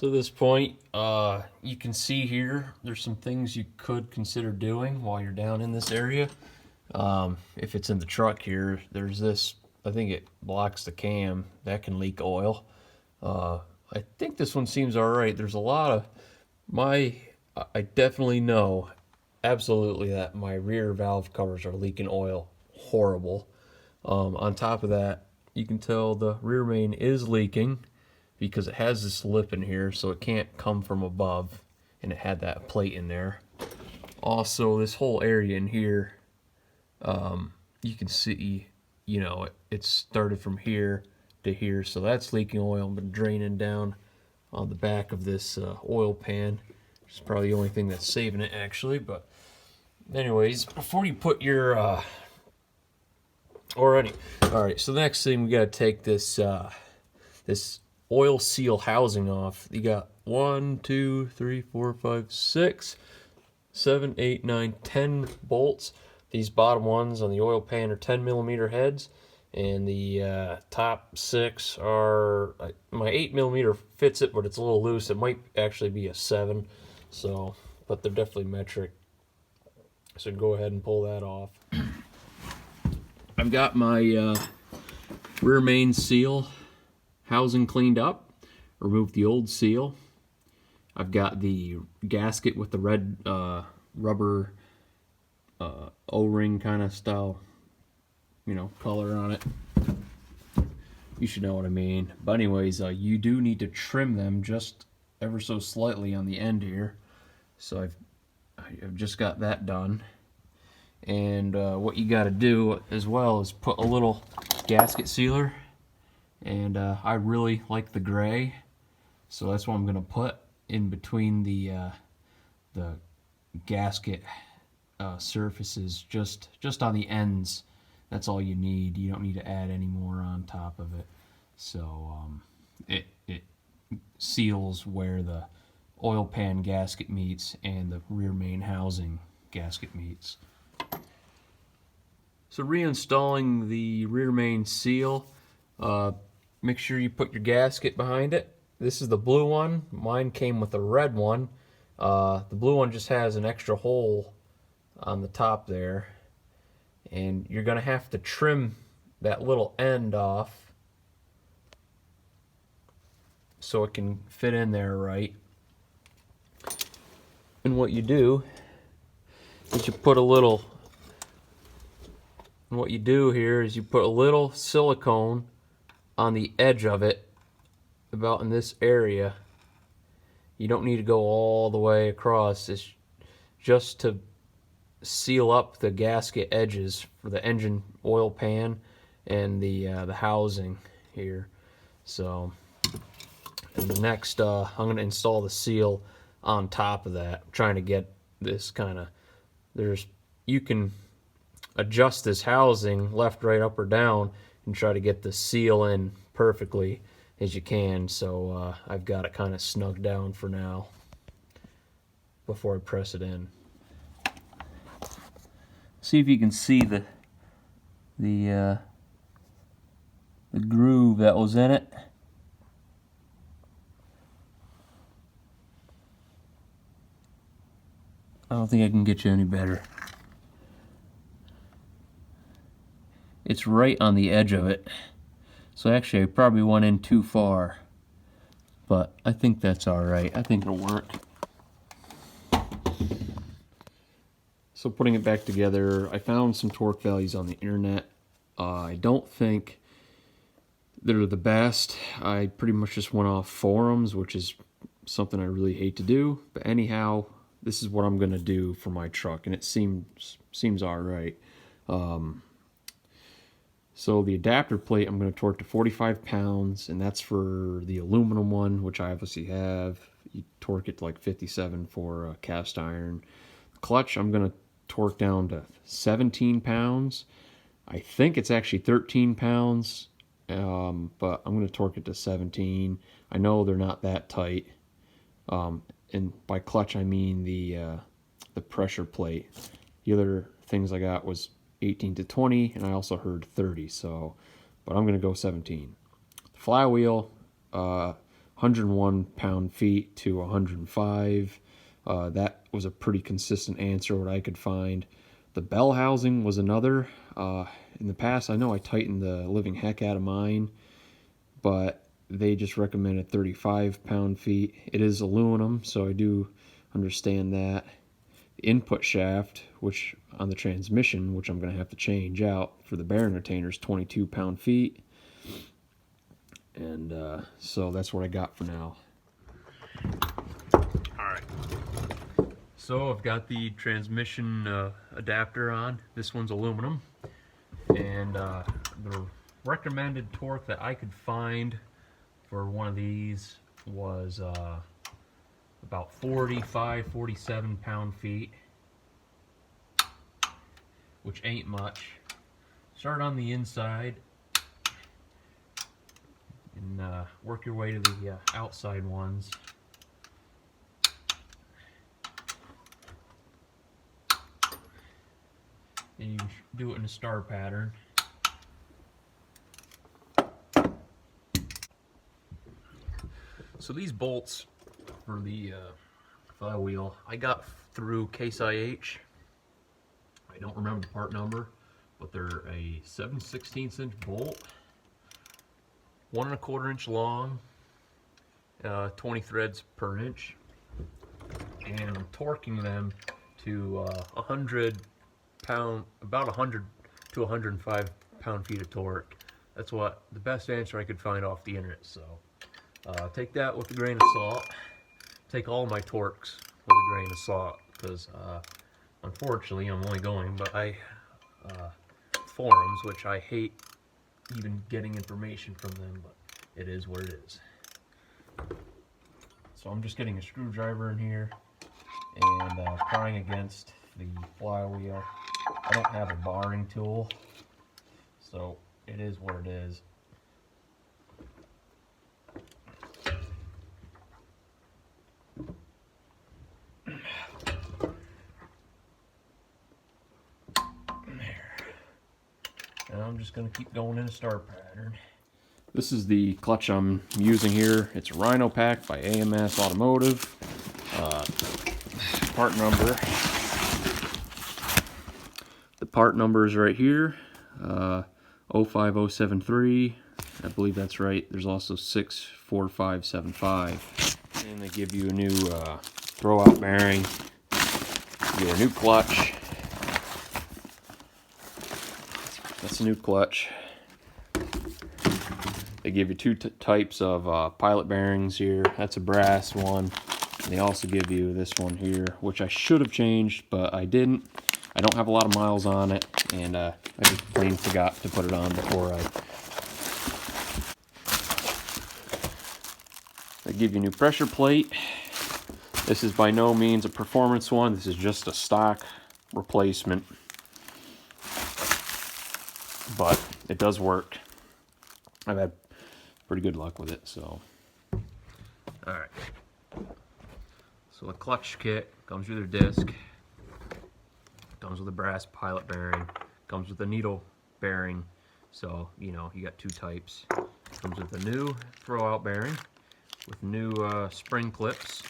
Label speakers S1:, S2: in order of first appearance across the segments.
S1: So at this point, you can see here, there's some things you could consider doing while you're down in this area. If it's in the truck here, there's this, I think it blocks the cam, that can leak oil. I think this one seems alright. There's a lot of, I definitely know, absolutely, that my rear valve covers are leaking oil horrible. On top of that, you can tell the rear main is leaking because it has this lip in here, so it can't come from above, and it had that plate in there. Also, this whole area in here, you can see, you know, it started from here to here, so that's leaking oil and been draining down on the back of this oil pan. It's probably the only thing that's saving it, actually. But anyways, before you put your all right, so the next thing, we got to take this this oil seal housing off. You got 1, 2, 3, 4, 5, 6, 7, 8, 9, 10 bolts. These bottom ones on the oil pan are 10mm heads, and the top 6 are, my 8mm fits it, but it's a little loose. It might actually be a 7, so, but they're definitely metric. So go ahead and pull that off. I've got my rear main seal housing cleaned up, removed the old seal. I've got the gasket with the red rubber O-ring kind of style, you know, color on it. You should know what I mean. But anyways, you do need to trim them just ever so slightly on the end here. So I've just got that done. And what you got to do as well is put a little gasket sealer, and I really like the gray, so that's what I'm going to put in between the gasket surfaces, just on the ends. That's all you need. You don't need to add any more on top of it. So it seals where the oil pan gasket meets and the rear main housing gasket meets. So reinstalling the rear main seal, make sure you put your gasket behind it. This is the blue one. Mine came with a red one. The blue one just has an extra hole on the top there, and you're going to have to trim that little end off so it can fit in there right. And what you do is you put a little, and what you do here is you put a little silicone on the edge of it, about in this area. You don't need to go all the way across. It's just to seal up the gasket edges for the engine oil pan and the housing here. So, and the next, I'm going to install the seal on top of that. I'm trying to get this kind of, you can adjust this housing left, right, up, or down and try to get the seal in perfectly as you can. So I've got it kind of snug down for now before I press it in. See if you can see the groove that was in it. I don't think I can get you any better. It's right on the edge of it. So actually I probably went in too far, but I think that's alright. I think it'll work. So putting it back together, I found some torque values on the internet. I don't think they're the best. I pretty much just went off forums, which is something I really hate to do. But anyhow, this is what I'm going to do for my truck, and it seems alright. So the adapter plate, I'm going to torque to 45 pounds, and that's for the aluminum one, which I obviously have. You torque it to like 57 for cast iron. Clutch, I'm going to torque down to 17 pounds. I think it's actually 13 pounds, but I'm going to torque it to 17. I know they're not that tight. And by clutch, I mean the pressure plate. The other things I got was 18 to 20, and I also heard 30, so, but I'm going to go 17. Flywheel,
S2: 101 pound-feet to 105. That was a pretty consistent answer, what I could find. The bell housing was another. In the past, I know I tightened the living heck out of mine, but they just recommended 35 pound-feet. It is aluminum, so I do understand that. The input shaft, which on the transmission, which I'm going to have to change out for the bearing retainers, 22 pound-feet. And so that's what I got for now.
S1: Alright, so I've got the transmission adapter on. This one's aluminum, and the recommended torque that I could find for one of these was about 47 pound-feet, which ain't much. Start on the inside and work your way to the outside ones. And you do it in a star pattern. So these bolts for the flywheel, I got through Case IH. I don't remember the part number, but they're a 7/16 inch bolt, 1 1/4 inch long, 20 threads per inch, and I'm torquing them to 100 pound, about 100 to 105 pound-feet of torque. That's what the best answer I could find off the internet. So take that with a grain of salt. Take all my torques with a grain of salt, because unfortunately I'm only going by forums, which I hate even getting information from them, but it is what it is. So I'm just getting a screwdriver in here and prying against the flywheel. I don't have a barring tool, so it is what it is. There. And I'm just going to keep going in a star pattern.
S2: This is the clutch I'm using here. It's a Rhino Pack by AMS Automotive. Part number. The part number is right here. 05073. I believe that's right. There's also 64575. And they give you a new throwout bearing. You get a new clutch. That's a new clutch. They give you two types of pilot bearings here. That's a brass one. And they also give you this one here, which I should have changed, but I didn't. I don't have a lot of miles on it, and I just plain forgot to put it on before They give you a new pressure plate. This is by no means a performance one. This is just a stock replacement, but it does work. I've had pretty good luck with it, so.
S1: Alright. So the clutch kit comes with a disc, comes with a brass pilot bearing, comes with a needle bearing, so you know you got two types. Comes with a new throwout bearing with new spring clips.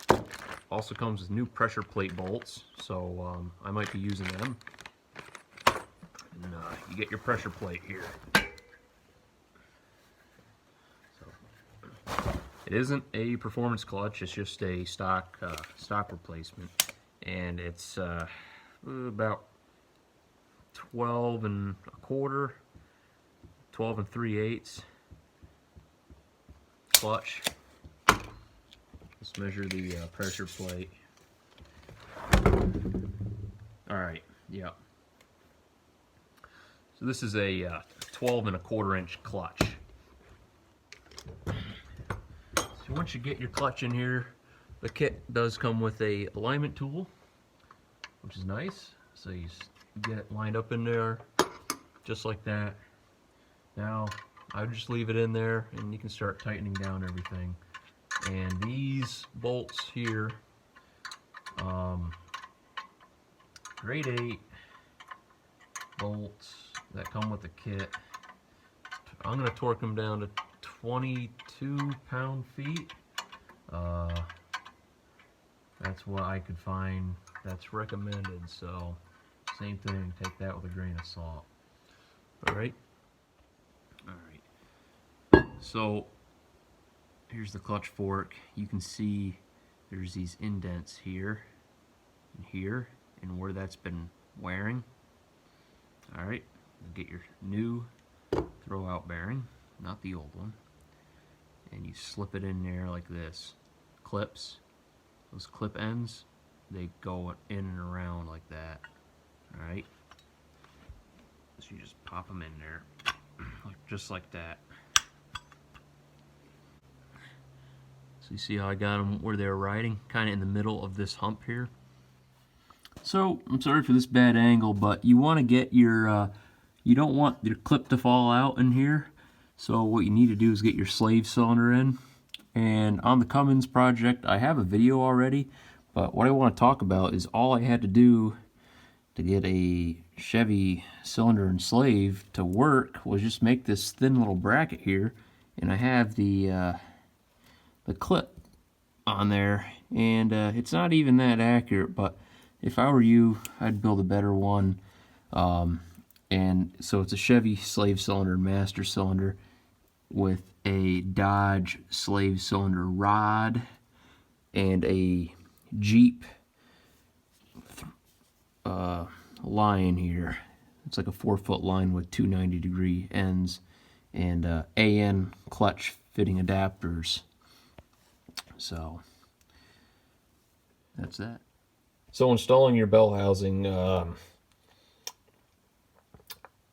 S1: Also comes with new pressure plate bolts, so I might be using them. And you get your pressure plate here. It isn't a performance clutch, it's just a stock replacement, and it's about 12 1/4, 12 3/8 clutch. Let's measure the pressure plate. Alright, yeah. So this is a 12 1/4 inch clutch. So once you get your clutch in here, the kit does come with a alignment tool, which is nice. So you get it lined up in there, just like that. Now, I would just leave it in there, and you can start tightening down everything. And these bolts here, grade 8 bolts that come with the kit. I'm going to torque them down to 22 pound-feet. That's what I could find that's recommended, so same thing, take that with a grain of salt. Alright? Alright. So here's the clutch fork. You can see there's these indents here and here and where that's been wearing. Alright, get your new throw-out bearing, not the old one, and you slip it in there like this. Clips, those clip ends, they go in and around like that. Alright, so you just pop them in there, just like that. So you see how I got them where they're riding, kind of in the middle of this hump here. So, I'm sorry for this bad angle, but you want to get your, you don't want your clip to fall out in here. So what you need to do is get your slave cylinder in. And on the Cummins project, I have a video already, but what I want to talk about is all I had to do to get a Chevy cylinder and slave to work was just make this thin little bracket here, and I have the clip on there, and it's not even that accurate, but if I were you, I'd build a better one. And so it's a Chevy slave cylinder master cylinder with a Dodge slave cylinder rod and a Jeep line here. It's like a 4-foot line with two 90-degree ends and AN clutch fitting adapters. So that's that. So installing your bell housing,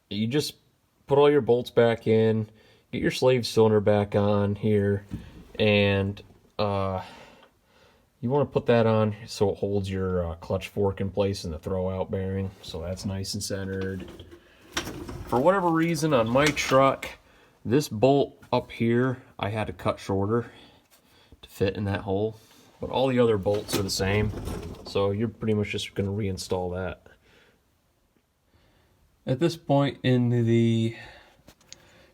S1: you just put all your bolts back in, get your slave cylinder back on here, and you want to put that on so it holds your clutch fork in place in the throw-out bearing, so that's nice and centered. For whatever reason on my truck, this bolt up here I had to cut shorter to fit in that hole, but all the other bolts are the same, so you're pretty much just going to reinstall that. At this point in the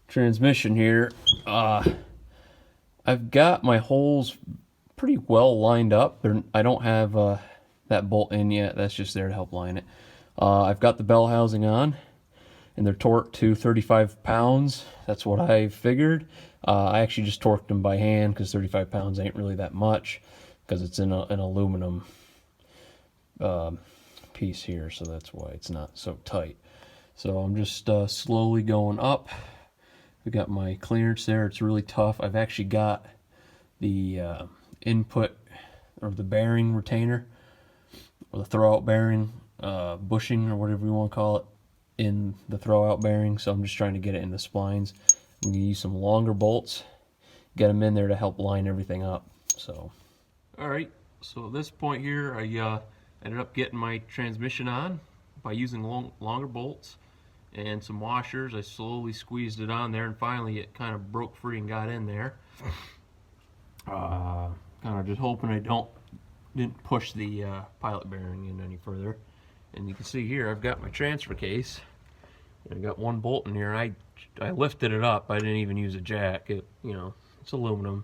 S1: transmission here, I've got my holes pretty well lined up. I don't have that bolt in yet. That's just there to help line it. I've got the bell housing on, and they're torqued to 35 pounds. That's what I figured. I actually just torqued them by hand because 35 pounds ain't really that much because it's in an aluminum piece here, so that's why it's not so tight. So I'm just slowly going up. I've got my clearance there. It's really tough. I've actually got the input or the bearing retainer or the throwout bearing bushing or whatever you want to call it in the throwout bearing. So I'm just trying to get it in the splines. I'm going to use some longer bolts, get them in there to help line everything up. So, all right. So at this point here, I ended up getting my transmission on by using longer bolts and some washers. I slowly squeezed it on there, and finally it kind of broke free and got in there. Kind of just hoping I didn't push the pilot bearing in any further. And you can see here I've got my transfer case. I got one bolt in here. I lifted it up. I didn't even use a jack. It's aluminum.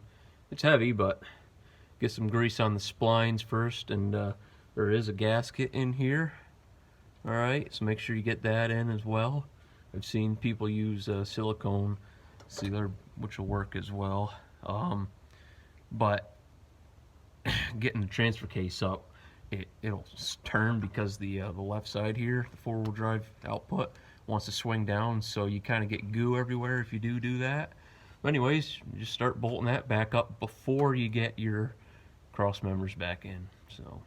S1: It's heavy, but get some grease on the splines first, and there is a gasket in here. Alright, so make sure you get that in as well. I've seen people use silicone sealer, which will work as well. But getting the transfer case up, it'll turn because the left side here, the four-wheel drive output, wants to swing down, so you kind of get goo everywhere if you do that. But anyways, you just start bolting that back up before you get your cross members back in. So